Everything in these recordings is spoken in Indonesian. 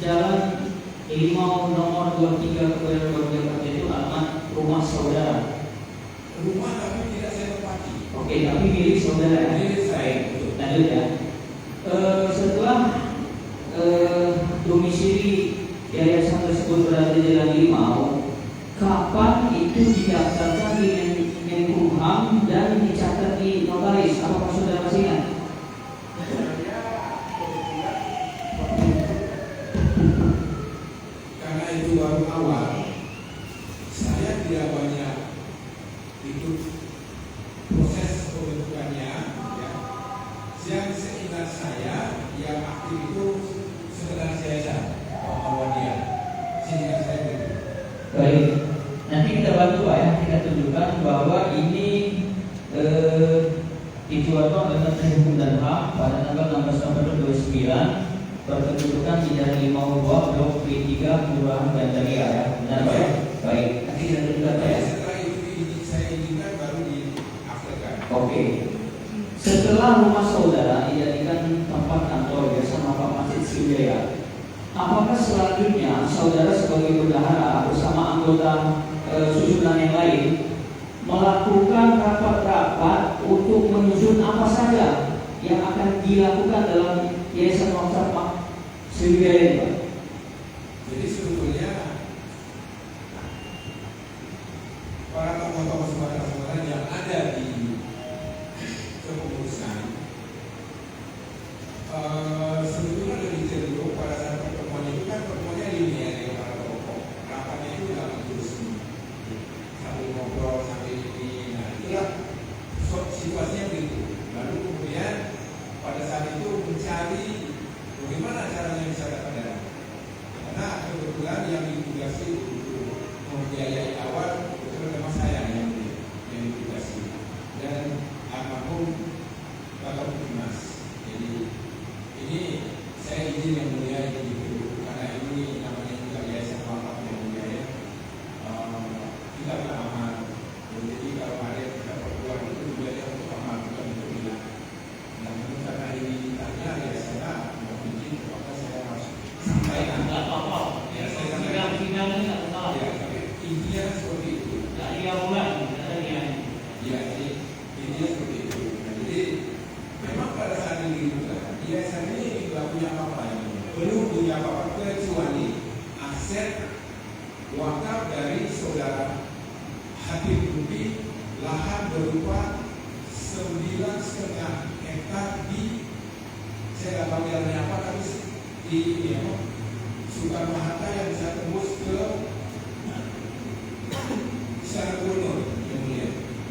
Jalan Limau nomor 23 Kebayoran Jakarta itu alamat rumah saudara. Rumah tapi tidak saya tempati. Oke, tapi milik saudara. Milik saya. Lanjut ya. Setelah domisili yayasan tersebut berada di Jalan Limau, kapan itu didaftarkan di Menkumham dan dicatat di notaris? Apakah saudara masih ingat? Karena itu baru awal, saya tidak banyak ikut proses pembentukannya. Ya. Yang seingat saya, yang aktif itu sekretaris yayasan Pak Marwadia. Seingat saya begitu. Baik, nanti kita bantu Pak ya, kita tunjukkan bahwa ini dikeluarkan oleh Menteri Hukum dan HAM pada tanggal 16 November 29, berkedudukan di Jalan Limau 2, Blok B3, Kelurahan Gandaria ya. Benar Pak ya? Baik, nanti kita tunjukkan Pak ya. Setelah itu saya izinkan baru diaktifkan. Oke. Setelah rumah saudara dijadikan tempat kantor bersama Pak Masjid Sriwijaya, apakah selanjutnya saudara sebagai bendahara bersama anggota susunan yang lain melakukan rapat-rapat untuk menyusun apa saja yang akan dilakukan dalam Yayasan Wakaf Pak Sriwijaya ini, Pak? Jadi sebetulnya para tokoh-tokoh saudara-saudara yang ada di kepengurusan sebetulnya lebih cenderung pada saat pertemuan itu kan pertemuannya linear dengan para tokoh. Rapatnya itu dalam resmi sambil ngobrol sambil ini. Nah itulah situasinya begitu. Lalu kemudian pada saat itu mencari bagaimana caranya bisa dapat dana. Karena kebetulan yang ditugasi untuk membiayai awal betul memang saya yang ditugasi dan almarhum Bapak Mas. Jadi ini saya izin yang mulia ini dulu karena ini namanya juga yayasan wakaf yang mulia ya. Kita beramal. Jadi kalau ada yang kita perbuat itu biaya untuk amal bukan untuk bilang. Namun karena ini ditanya ya saya mohon izin maka saya harus sampaikan. Tidak apa-apa. Ya saya sampaikan. Sidang ini tidak salah. Ya tapi intinya seperti itu. Tidak dia mulai, tidak dia. Ya jadi intinya seperti itu. Nah, jadi memang pada saat ini juga yayasan ini tidak punya apa-apa ya. Belum punya apa-apa kecuali aset wakaf dari saudara Habib Rubi, lahan berupa 9,5 hektar di saya nggak tahu jalannya apa tapi di Soekarno Hatta yang bisa tembus ke Istana Gubernur yang mulia.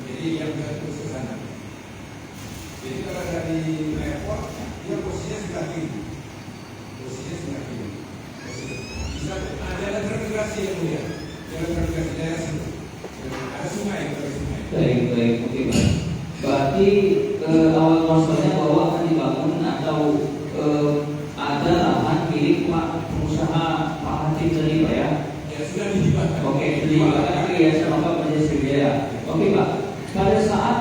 Jadi yang bisa tembus ke sana. Jadi kalau dari airport dia posisinya sebelah kiri. Posisinya sebelah kiri. Bisa ada transmigrasi yang mulia. Jalan transmigrasi daerah situ. Ada sungai, ada sungai. Baik, oke Pak. Berarti awal masalahnya bahwa akan dibangun atau ada lahan milik Pak pengusaha Pak Hatim tadi Pak ya? Ya sudah dihibahkan. Oke, dihibahkan ke Yayasan Wakaf Masjid Sriwijaya. Oke Pak, pada saat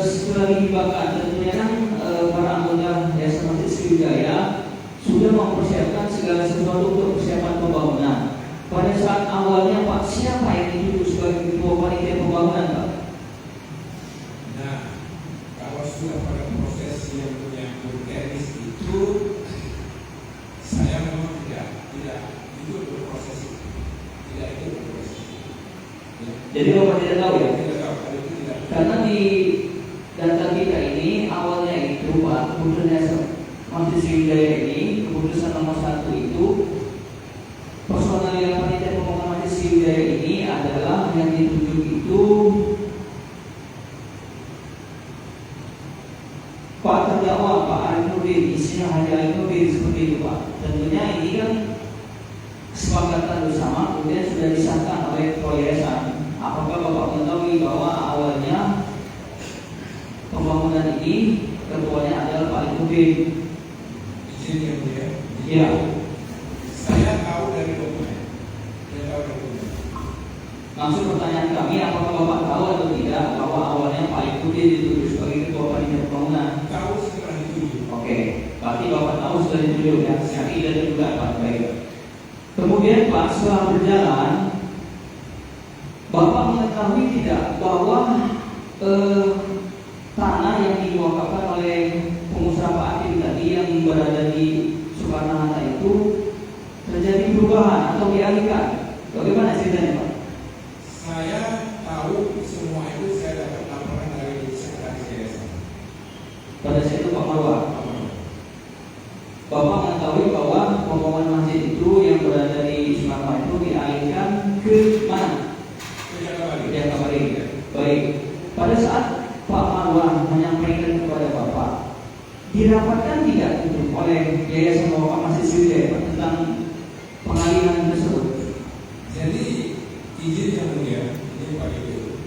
setelah dihibahkan tentunya kan para anggota Yayasan Masjid Sriwijaya sudah mempersiapkan segala sesuatu untuk persiapan pembangunan. Pada saat awalnya Pak, siapa yang dituju sebagai ketua panitia pembangunan Pak? Nah, kalau sudah pada proses yang menyangkut teknis itu, saya memang tidak ikut berproses itu, tidak ikut berproses itu. Ya. Jadi Bapak tidak tahu ya? Tidak tahu, kalau itu tidak. Karena di data kita ini awalnya itu Pak, keputusan Masjid Sriwijaya ini keputusan nomor 1 itu personal yang panitia pembangunan Masjid Sriwijaya ini adalah yang ditunjuk itu Pak terdakwa Pak Arif Nurdin, isinya Haji Arif Nurdin seperti itu Pak. Tentunya ini kan kesepakatan bersama kemudian sudah disahkan oleh yayasan. Apakah Bapak mengetahui bahwa awalnya pembangunan ini ketuanya adalah Pak Arif Nurdin? Izin yang mulia. Ya. Saya tahu dari dokumen. Saya tahu dari dokumen. Maksud pertanyaan kami, apakah Bapak tahu atau tidak bahwa awalnya Pak Arif Nurdin dituju sebagai ketua panitia pembangunan? Tahu setelah itu. Oke, Pak. Berarti Bapak tahu sudah ditunjuk ya, syar'i dan juga Pak. Baik. Kemudian Pak, setelah berjalan, Bapak mengetahui tidak bahwa tanah yang diwakafkan oleh pengusaha Pak Akim tadi yang berada di Soekarno-Hatta itu terjadi perubahan atau dialihkan? Bagaimana ceritanya Pak? Saya tahu semua itu, saya dapat laporan dari sekretaris yayasan. Pada saat itu Pak Marwah, Bapak mengetahui bahwa pembangunan masjid itu yang berada di Soekarno itu dialihkan ke mana? Ke Jakabaring. Baik. Pada saat Pak Marwah menyampaikan kepada Bapak, dirapatkan tidak oleh Yayasan Bapak Masjid Sriwijaya tentang pengalihan tersebut? Jadi izin yang mulia, ini Pak Ibu,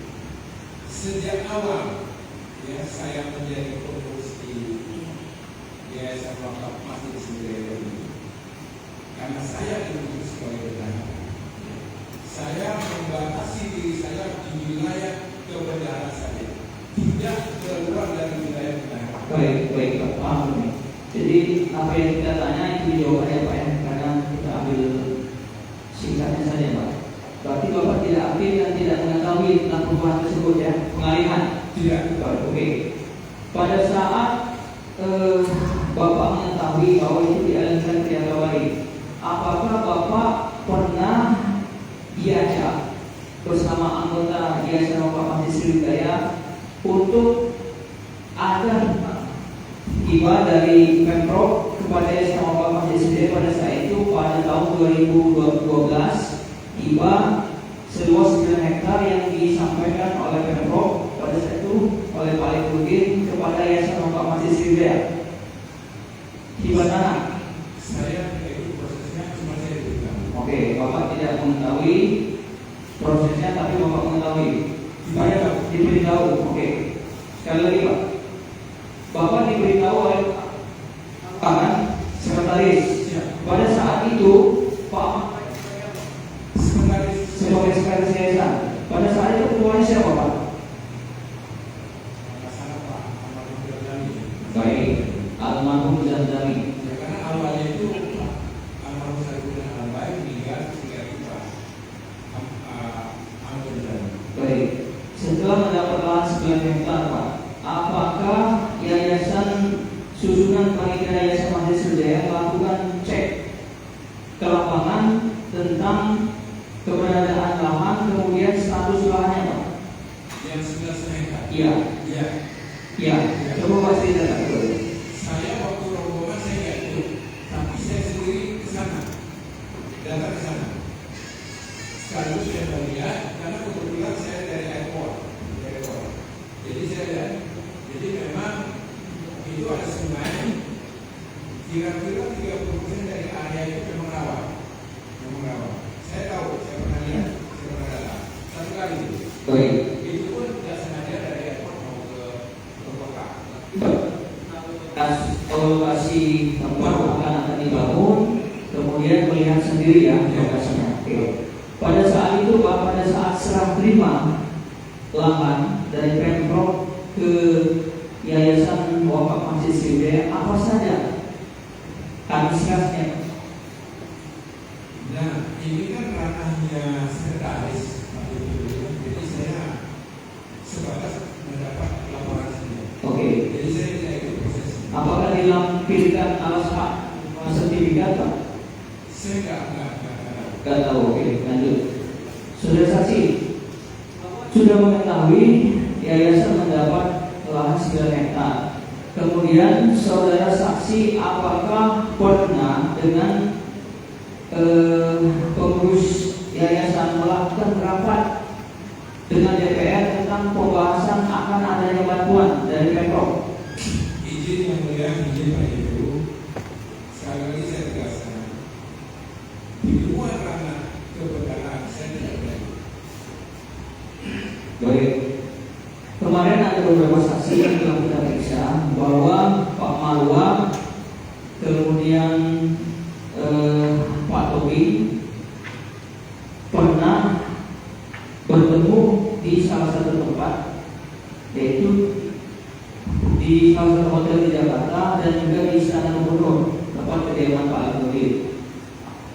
sejak awal ya saya menjadi pengurus di Yayasan Wakaf Masjid Sriwijaya ini, karena saya diutus sebagai bendahara, saya membatasi diri saya di wilayah kebendaharaan saja, tidak keluar dari wilayah bendahara. Baik Pak, paham nih. Jadi apa yang kita tanya itu dijawab ya Pak ya, karena kita ambil singkatnya saja Pak. Berarti Bapak tidak aktif dan tidak mengetahui tentang perubahan tersebut ya, pengalihan? Tidak. Oke. Pada saat Bapak mengetahui bahwa itu dialihkan ke Jakabaring, apakah Bapak pernah diajak bersama anggota Yayasan Bapak Masjid Sriwijaya untuk ada hibah dari Pemprov kepada Yayasan Bapak Masjid Sriwijaya pada saat itu pada tahun 2012, hibah seluas 9 hektar yang disampaikan oleh Pemprov pada saat itu oleh Pak Lekudin kepada Yayasan Bapak Masjid Sriwijaya. Hibah tanah. Saya itu prosesnya cuma saya beritahu. Oke, Bapak tidak mengetahui prosesnya, tapi Bapak mengetahui. Saya diberitahu. Oke. Sekali lagi Pak, Bapak diberitahu oleh Pak sekretaris. Pada saat itu Pak sebagai sekretaris yayasan. Pada saat itu ketuanya siapa Pak? Baik, almarhum Zandani. Ya, karena awalnya itu almarhum Sarifudin Alambaik meninggal ketika itu Anggun Zandani. Baik, setelah mendapat lahan 9 hektar Pak, apakah yayasan susunan panitia Yayasan Masjid Sriwijaya melakukan cek ke lapangan tentang keberadaan lahan kemudian status lahannya Pak? Yang 11 hektar. Iya. Iya. Iya. Coba Pak ceritakan dulu. Saya waktu rombongan saya nggak ikut, tapi saya sendiri ke sana, datang ke sana. Sekaligus saya melihat, karena kebetulan saya dari airport. Jadi saya lihat, jadi memang itu ada sungai, kira-kira 30% dari area itu memang rawa. Saya tahu, saya pernah lihat, saya pernah datang satu kali. Baik. Itu pun tidak sengaja dari airport mau ke kota. Lokasi tempat akan dibangun, kemudian melihat sendiri ya lokasinya. Oke. Pada saat itu Pak, pada saat serah terima lahan dari Pemprov ke Yayasan Wakaf Masjid Sriwijaya, apa saja administrasinya? Nah, ini kan ranahnya sekretaris, jadi saya sebatas mendapat laporan saja. Oke. Jadi saya tidak ikut proses. Apakah dilampirkan alas hak sertifikat Pak? Saya nggak Gak tahu. Oke, lanjut. Saudara saksi sudah mengetahui yayasan mendapat lahan 9 hektar. Kemudian saudara saksi apakah pernah dengan pengurus yayasan melakukan rapat dengan DPR tentang pembahasan akan adanya bantuan dari Pemprov? izin yang mulia, izin Pak Ibu. Sekali lagi saya tegaskan, di luar ranah kebenaran saya tidak boleh. Baik. Kemarin ada beberapa saksi yang telah kita periksa bahwa Pak Marwah, kemudian Pak Tobi pernah bertemu di salah satu tempat, yaitu di salah satu hotel di Jakarta dan juga di Istana Gubernur kediaman Pak Al-Mudir.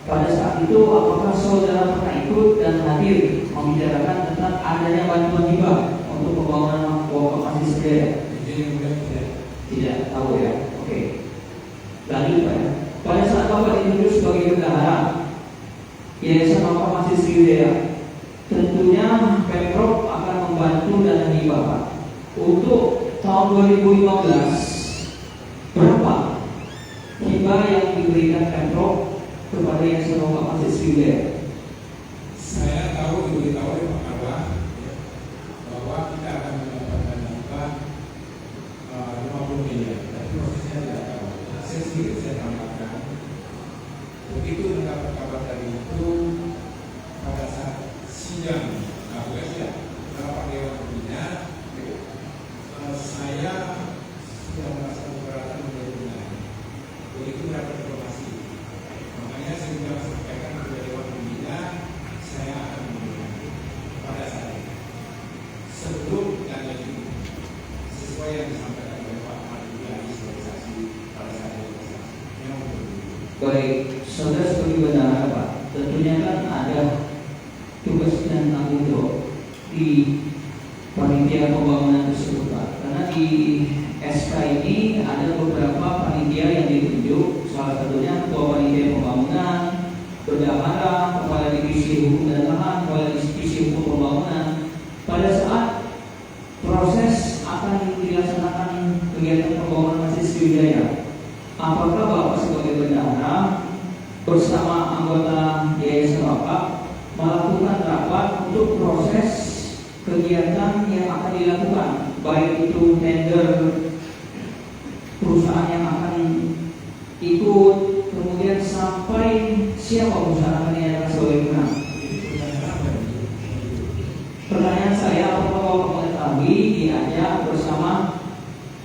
Pada saat itu apakah saudara pernah ikut dan hadir membicarakan tentang adanya bantuan hibah untuk pembangunan wakaf masjid sendiri? Tidak tahu ya. Oke. Lanjut Pak. Pada saat Bapak ditunjuk sebagai bendahara Yayasan Wakaf Masjid Sriwijaya, tentunya Pemprov akan membantu dana hibah Pak. Untuk tahun 2015 berapa hibah yang diberikan Pemprov kepada Yayasan Wakaf Masjid Sriwijaya? Saya tahu diberitahu oleh Pak Marwah bahwa kita akan mendapatkan hibah 50 miliar, tapi prosesnya tidak tahu. Saya sendiri saya tambahkan, begitu mendapat kabar dari itu pada saat sidang KPS ya, rapat dewan pembina, saya sudah merasa keberatan menjadi benar. Begitu mendapat informasi, makanya saya sudah sampaikan kepada dewan pembina, saya akan memberikan pada saat itu. Sebelum dan lagi sesuai yang disampaikan oleh Pak Madu dari sosialisasi pada saat itu. Baik, saudara sebagai bendahara Pak, tentunya kan ada tugas dan tanggung jawab di panitia pembangunan tersebut Pak. Karena di SK ini ada beberapa panitia yang ditunjuk, salah satunya ketua panitia pembangunan, bendahara, kepala divisi hukum dan lahan, kepala divisi hukum pembangunan. Pada saat proses akan dilaksanakan kegiatan pembangunan Masjid Sriwijaya, apakah Bapak sebagai bendahara bersama anggota Yayasan Wakaf melakukan rapat untuk proses kegiatan yang akan dilakukan, baik itu tender perusahaan yang akan ikut, kemudian sampai siapa perusahaan akan dinyatakan sebagai pemenang? Pertanyaan saya, apakah Bapak mengetahui diajak bersama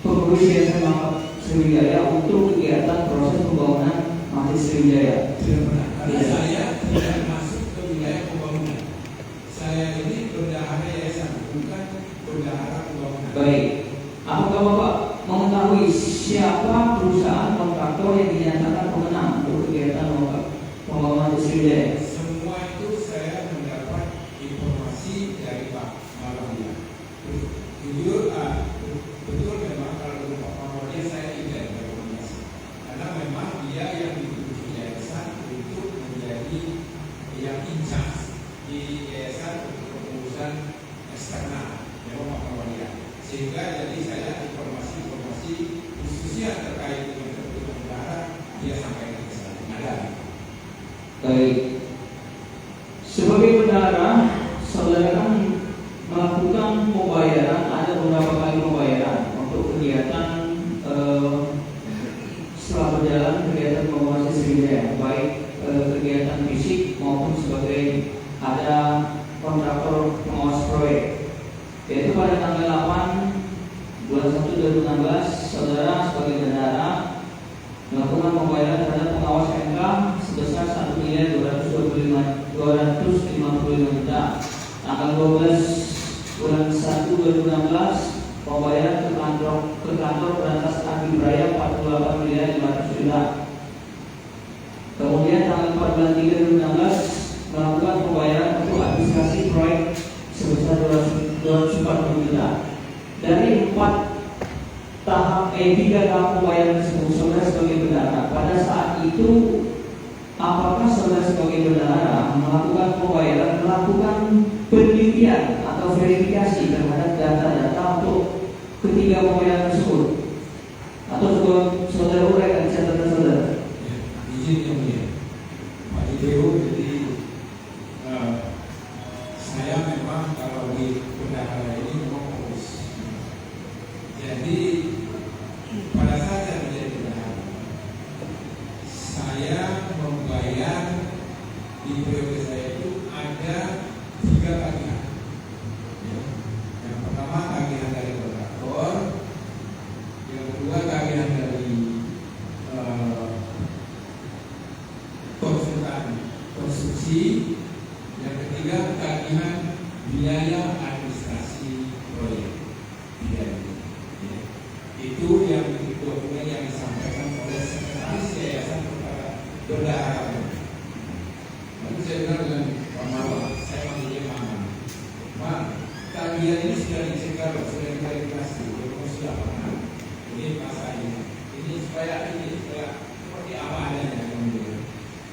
pengurus Yayasan Wakaf Sriwijaya untuk kegiatan proses pembangunan Masjid Sriwijaya? Tidak pernah. Karena saya tidak masuk ke wilayah pembangunan. Saya ini bendahara yayasan, bukan bendahara pembangunan. Baik. Apakah Bapak mengetahui siapa perusahaan kontraktor yang dinyatakan pemenang untuk kegiatan pembangunan Masjid Sriwijaya? Semua itu saya mendapat informasi dari Pak Marwah. Jujur, betul memang kalau dari Pak Marwah saya tidak ada komunikasi. Karena memang dia yang ditunjuk yayasan untuk menjadi yang incas di yayasan untuk pengurusan eksternal, memang Pak Marwah. Sehingga jadi saya informasi khususnya terkait dengan kebutuhan negara dia sampaikan ke saya. Ada. Baik. Sebagai bendahara, saudara kan melakukan pembayaran, ada beberapa kali pembayaran untuk kegiatan setelah berjalan kegiatan pembangunan Sriwijaya, baik kegiatan fisik maupun sebagai ada kontraktor pengawas proyek. Yaitu pada tanggal 8 bulan 1 2016, saudara sebagai bendahara melakukan pembayaran terhadap pengawas MK sebesar 1.255 juta. Tanggal 12 bulan 1 2016, pembayaran ke kantor Berantas Adi Braya 48.500 juta. Kemudian tanggal 4 bulan 3 2016 melakukan pembayaran untuk administrasi proyek sebesar 240 juta. Dari 3 tahap pembayaran tersebut, saudara sebagai bendahara pada saat itu, apakah saudara sebagai bendahara melakukan pembayaran, melakukan penelitian atau verifikasi terhadap data-data untuk ketiga pembayaran tersebut? Atau saudara uraikan catatan saudara? Izin yang mulia, Pak Ideo, jadi saya memang kalau di bendahara ini memang fokus. Jadi pada saat saya menjadi bendahara, saya membayar di periode saya itu ada 3 tagihan. Ya. Yang pertama tagihan dari kontraktor, yang kedua tagihan dari konsultan konstruksi, yang ketiga tagihan biaya administrasi proyek. Ya. Itu yang dokumen yang disampaikan oleh sekretaris yayasan kepada bendahara. Lalu saya bilang dengan Pak Marwan, saya manggilnya Mama. Mak, tagihan ini sudah dicegah, sudah diklarifikasi, sudah pernah. Ini masa ini supaya seperti apa adanya yang dulu.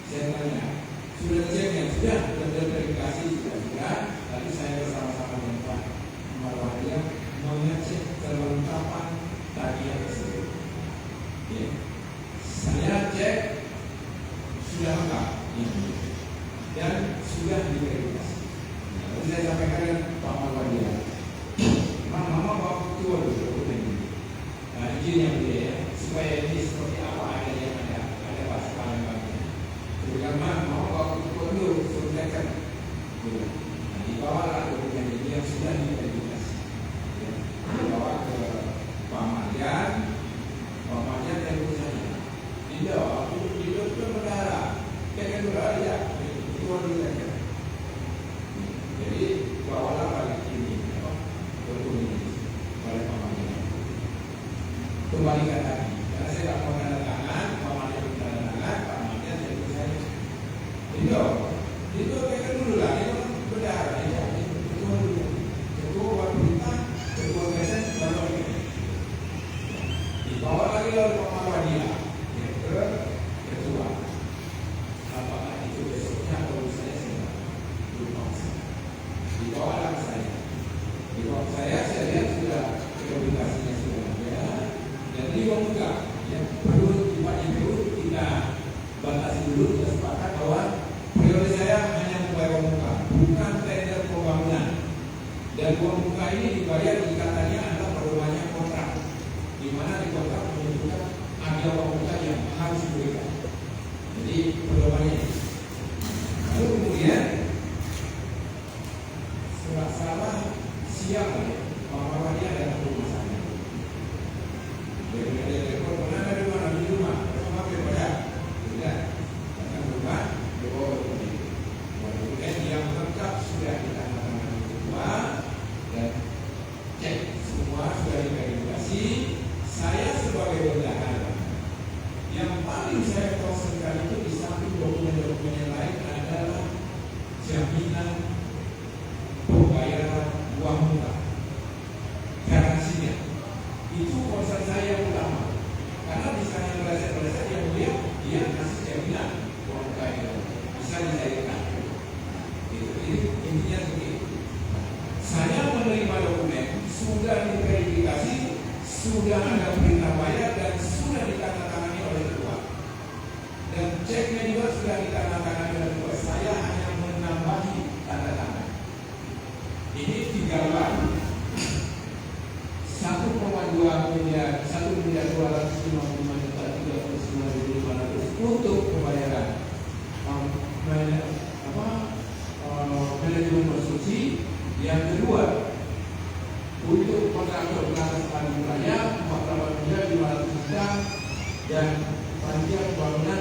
Saya tanya, sudah ceknya sudah verifikasi sudah. Lalu saya bersama-sama dengan Pak Marwan dia mengecek kelengkapan tagihan tersebut. Ya. Saya cek sudah lengkap dan sudah diverifikasi. Lalu saya sampaikan dengan Pak Marwan dia, Mama bawa ketua dulu dokumen ini. Izin yang mulia ya, supaya ini seperti apa ada yang ada pasukan kami. Kemudian mau bawa ketua dulu, suruhkan. Dibawalah dokumen ini yang sudah diverifikasi. Dibawa ke Pak Marjan telepon saya. Tidak, itu bendahara. Kan bendahara ya, ketua dulu saja. Jadi bawalah balik ini, dokumen ini oleh Pak Marjan. Kembalikan lagi, karena saya tak mau tanda tangan, Pak Marjan tanda tangan, Pak Marjan telepon saya. Itu kan dulu lah, itu kan bendahara ya, ketua dulu. Ketua buat perintah, ketua presiden, baru ini. Dibawa lagi oleh Pak Marwan dia, ke ketua. Apakah itu besoknya atau saya sedang lupa saya. Dibawa lagi saya. Dibawa saya lihat sudah verifikasinya sudah ada. Dan dia buka, yang perlu kita batasi dulu, kita sepakat bahwa prioritas saya hanya membayar uang muka, bukan tender pembangunan. Dan uang muka ini dibayar ikatannya adalah perumahannya kontrak, di mana di kontrak menyebutkan ada uang muka yang harus diberikan. Jadi pedomannya. Lalu kemudian salah siang Pak Marwan ini adalah rumah saya. Dari rekor mana dari mana di rumah, sama berbeda. Tidak, datang rumah, dibawa ke kemudian yang lengkap sudah kita tanda ketua dan cek semua sudah diverifikasi. Saya sebagai bendahara yang paling saya concernkan itu di samping dokumen-dokumen yang lain adalah jaminan pembayaran uang muka, garansinya. Itu concern saya yang utama. Karena misalnya meleset yang mulia, dia kasih jaminan uang muka itu bisa dicairkan. Itu intinya begitu. Saya menerima dokumen, sudah diverifikasi, sudah ada perintah bayar dan sudah ditandatangani oleh ketua. Dan ceknya juga sudah ditandatangani oleh ketua. Saya hanya menambahi tanda tangan. Ini 3 bulan. 1,2 miliar, 1.255 juta 39.500 untuk pembayaran manajemen konstruksi. Yang kedua, untuk kontraktor pengatas panen raya 48.500 juta dan panitia pembangunan